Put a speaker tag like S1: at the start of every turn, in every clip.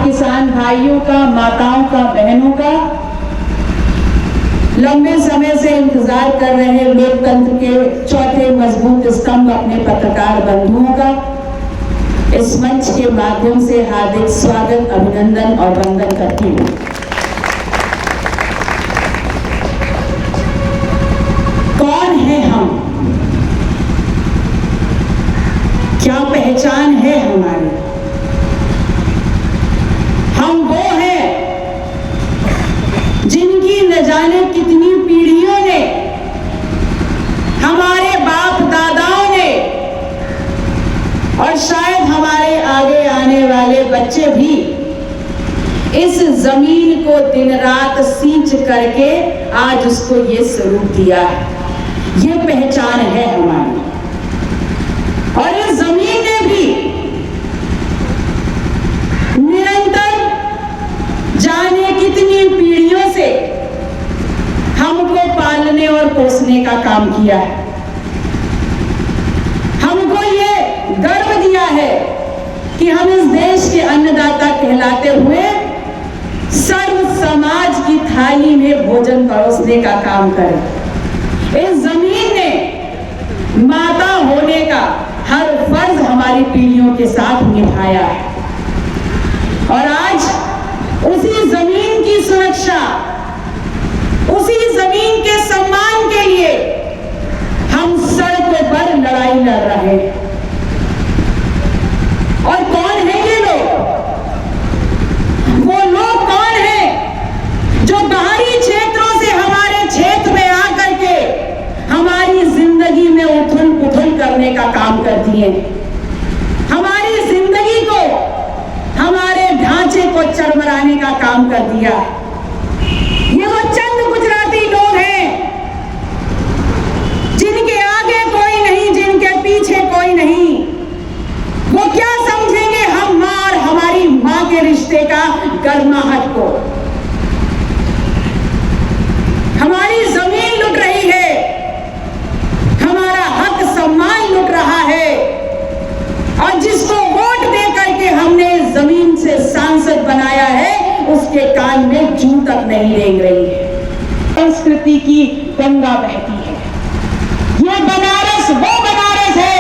S1: किसान भाइयों का, माताओं का, बहनों का, लंबे समय से इंतजार कर रहे लोकतंत्र के चौथे मजबूत स्तंभ अपने पत्रकार बंधुओं का इस मंच के माध्यम से हार्दिक स्वागत, अभिनंदन और वंदन करती हूँ। कौन है हम? क्या पहचान है हमारी? हम वो हैं जिनकी न जाने कितनी पीढ़ियों ने, हमारे बाप दादाओं ने और शायद हमारे आगे आने वाले बच्चे भी इस जमीन को दिन रात सींच करके आज उसको ये स्वरूप दिया है। ये पहचान है हमारी। और इस जमीन ने भी निरंतर जाने कितनी पीढ़ियों से हमको पालने और पोसने का काम किया है। हमको ये गर्व दिया है कि हम इस देश के अन्नदाता कहलाते हुए सर्व समाज की थाली में भोजन परोसने का काम करें। इस जमीन ने माता होने का हर फर्ज हमारी पीढ़ियों के साथ निभाया है और आज उसी जमीन की सुरक्षा, उसी जमीन के सम्मान के लिए हम सड़कों पर लड़ाई लड़ रहे हैं। और कौन है ये लोग? वो लोग कौन हैं जो बाहरी क्षेत्रों से हमारे क्षेत्र में आकर के हमारी जिंदगी में उथल पुथल करने का काम करती है, हमारी जिंदगी को, हमारे ढांचे को चरमराने का काम कर दिया। ये वो चंद गुजराती लोग हैं जिनके आगे कोई नहीं, जिनके पीछे कोई नहीं। वो क्या समझेंगे हम मां और हमारी मां के रिश्ते का गर्माहट को? हमारी जमीन लुट रही है, हमारा हक सम्मान लुट रहा है और जिसको वोट दे करके हमने जमीन से सांसद बनाया है उसके कान में जूं तक नहीं रेंग रही है। संस्कृति की गंगा बहती है। ये बनारस वो बनारस है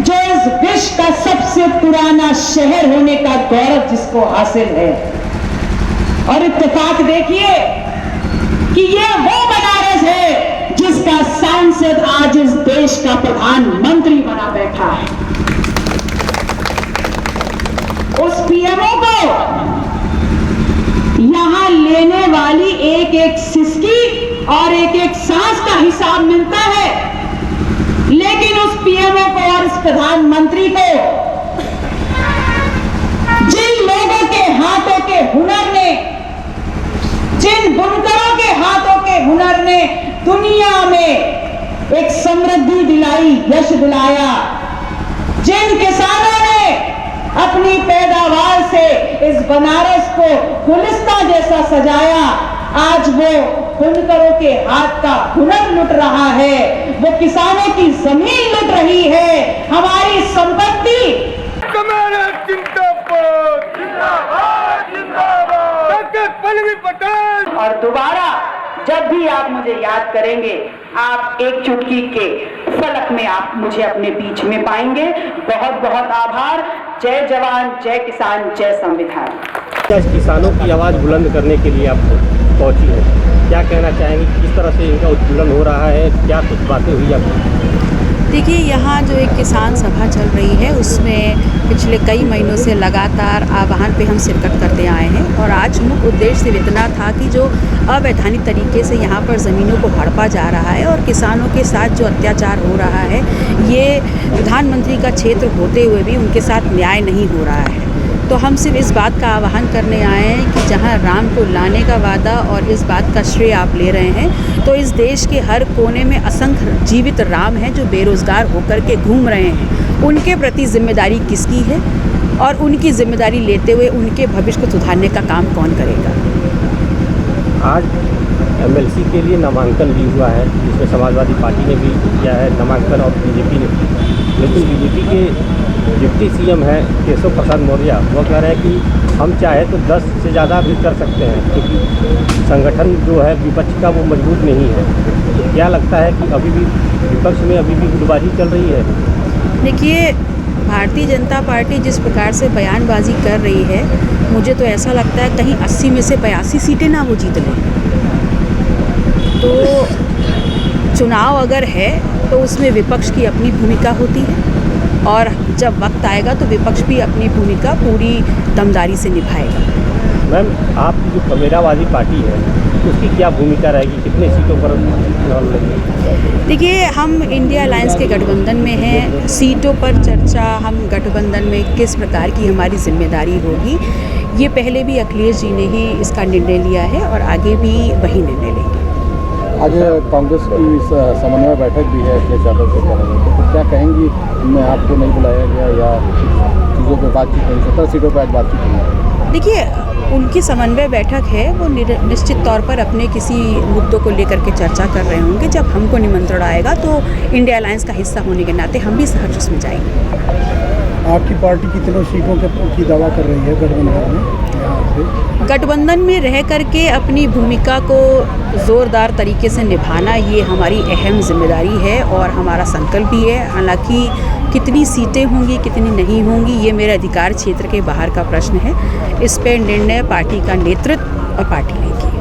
S1: जो इस विश्व का सबसे पुराना शहर होने का गौरव जिसको हासिल है। और इत्तेफाक देखिए कि ये वो बनारस है जिसका सांसद आज इस देश का प्रधानमंत्री बना बैठा है। उस पीएमओ को यहां लेने वाली एक एक सिसकी और एक एक सांस का हिसाब मिलता है, लेकिन उस पीएमओ को और इस प्रधानमंत्री को जिन लोगों के हाथों के हुनर ने, जिन बुनकरों के हाथों के हुनर ने दुनिया में एक समृद्धि दिलाई, यश दिलाया, जिन किसानों ने अपनी पैदावार से इस बनारस को गुलिस्तां जैसा सजाया, आज वो बुनकरों के हाथ का हुनर लुट रहा है, वो किसानों की जमीन लुट रही है, हमारी संपत्ति। और दोबारा जब भी आप मुझे याद करेंगे, आप एक चुटकी के फलक में आप मुझे अपने बीच में पाएंगे। बहुत बहुत आभार। जय जवान, जय किसान, जय संविधान।
S2: किसानों की आवाज़ बुलंद करने के लिए आप पहुंची है, क्या कहना चाहेंगे? किस तरह से इनका उत्पीड़न हो रहा है, क्या कुछ बातें हुई आपको?
S3: देखिए, यहाँ जो एक किसान सभा चल रही है उसमें पिछले कई महीनों से लगातार आह्वान पे हम शिरकत करते आए हैं और आज मुख्य उद्देश्य सिर्फ इतना था कि जो अवैधानिक तरीके से यहाँ पर ज़मीनों को हड़पा जा रहा है और किसानों के साथ जो अत्याचार हो रहा है, ये प्रधानमंत्री का क्षेत्र होते हुए भी उनके साथ न्याय नहीं हो रहा है। तो हम सिर्फ इस बात का आह्वान करने आए हैं कि जहां राम को लाने का वादा और इस बात का श्रेय आप ले रहे हैं, तो इस देश के हर कोने में असंख्य जीवित राम हैं जो बेरोज़गार होकर के घूम रहे हैं। उनके प्रति जिम्मेदारी किसकी है और उनकी जिम्मेदारी लेते हुए उनके भविष्य को सुधारने का काम कौन करेगा?
S2: आज एमएलसी के लिए नामांकन भी हुआ है, जिसमें समाजवादी पार्टी ने भी किया है नामांकन और बीजेपी ने भी। लेकिन बीजेपी के डिप्टी सीएम हैं केशव प्रसाद मौर्य, वो कह रहे हैं कि हम चाहे तो 10 से ज़्यादा भी कर सकते हैं, क्योंकि संगठन जो है विपक्ष का वो मजबूत नहीं है। तो क्या लगता है कि अभी भी विपक्ष में अभी भी गुटबाजी चल रही है?
S3: देखिए, भारतीय जनता पार्टी जिस प्रकार से बयानबाजी कर रही है, मुझे तो ऐसा लगता है कहीं 80 में से 82 सीटें ना वो जीत लें। तो चुनाव अगर है तो उसमें विपक्ष की अपनी भूमिका होती है, और जब वक्त आएगा तो विपक्ष भी अपनी भूमिका पूरी दमदारी से निभाएगा।
S2: मैम, आपकी जो कमेरावादी पार्टी है उसकी क्या भूमिका रहेगी, कितने सीटों पर चुनाव लड़ेंगे?
S3: देखिए, हम इंडिया अलायंस के गठबंधन में हैं। सीटों पर चर्चा, हम गठबंधन में किस प्रकार की हमारी जिम्मेदारी होगी, ये पहले भी अखिलेश जी ने ही इसका निर्णय लिया है और आगे भी वही निर्णय लेंगे।
S4: आज कांग्रेस की समन्वय बैठक भी है अखिलेश यादव के बारे में, तो क्या कहेंगी, मैं आपको नहीं बुलाया गया या चीज़ों पर बातचीत नहीं, 17 सीटों पर आज बातचीत नहीं?
S3: देखिए, उनकी समन्वय बैठक है, वो निश्चित तौर पर अपने किसी मुद्दों को लेकर के चर्चा कर रहे होंगे। जब हमको निमंत्रण आएगा तो इंडिया अलायंस का हिस्सा होने के नाते हम भी सहर्ष उसमें जाएंगे।
S4: आपकी पार्टी कितनों सीटों की दावा कर रही है गठबंधन में?
S3: गठबंधन में रह करके अपनी भूमिका को ज़ोरदार तरीके से निभाना, ये हमारी अहम जिम्मेदारी है और हमारा संकल्प भी है। हालांकि कितनी सीटें होंगी, कितनी नहीं होंगी, ये मेरे अधिकार क्षेत्र के बाहर का प्रश्न है। इस पर निर्णय पार्टी का नेतृत्व और पार्टी लेगी।